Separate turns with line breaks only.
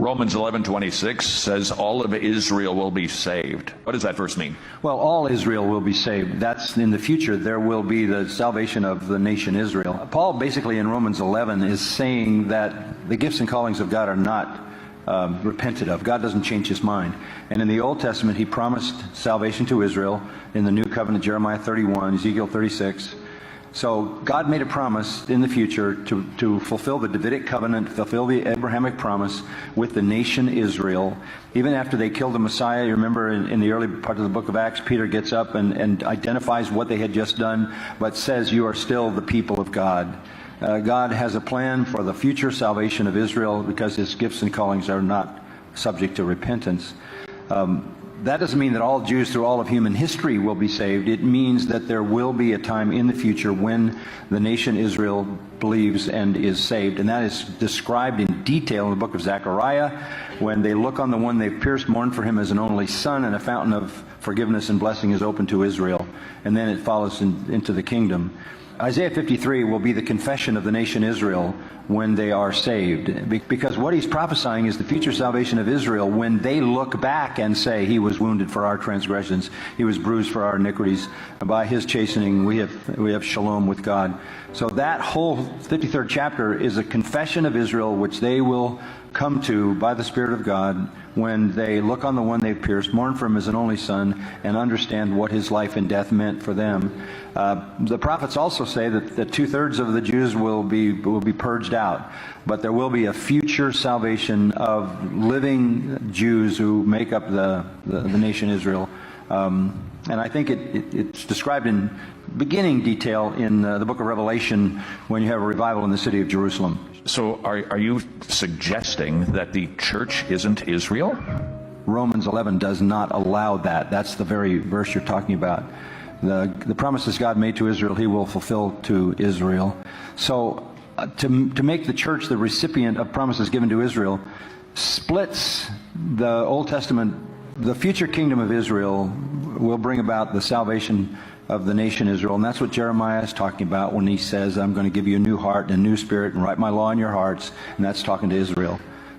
Romans 11:26 says all of Israel will be saved. What does that verse mean?
Well, all Israel will be saved. That's in the future. There will be the salvation of the nation Israel. Paul basically in Romans 11 is saying that the gifts and callings of God are not repented of. God doesn't change his mind. And in the Old Testament, he promised salvation to Israel. In the New Covenant, Jeremiah 31, Ezekiel 36. So God made a promise in the future to fulfill the Davidic covenant, fulfill the Abrahamic promise with the nation Israel. Even after they killed the Messiah, you remember in the early part of the book of Acts, Peter gets up and identifies what they had just done, but says, you are still the people of God. God has a plan for the future salvation of Israel because his gifts and callings are not subject to repentance. That doesn't mean that all Jews through all of human history will be saved. It means that there will be a time in the future when the nation Israel believes and is saved. And that is described in detail in the book of Zechariah, when they look on the one they've pierced, mourn for him as an only son, and a fountain of forgiveness and blessing is open to Israel. And then it follows into the kingdom. Isaiah 53 will be the confession of the nation Israel when they are saved. Because what he's prophesying is the future salvation of Israel when they look back and say, he was wounded for our transgressions, he was bruised for our iniquities, and by his chastening we have shalom with God. So that whole 53rd chapter is a confession of Israel which they will come to by the Spirit of God when they look on the one they've pierced, mourn for him as an only son, and understand what his life and death meant for them. The prophets also say that 2/3 of the Jews will be purged out, but there will be a future salvation of living Jews who make up the nation Israel. And I think it's described in beginning detail in the book of Revelation when you have a revival in the city of Jerusalem.
So are you suggesting that the church isn't Israel?
Romans 11 does not allow that. That's the very verse you're talking about. The promises God made to Israel, he will fulfill to Israel. So to make the church the recipient of promises given to Israel splits the Old Testament. The future kingdom of Israel will bring about the salvation of the nation Israel. And that's what Jeremiah is talking about when he says, I'm going to give you a new heart and a new spirit and write my law in your hearts. And that's talking to Israel.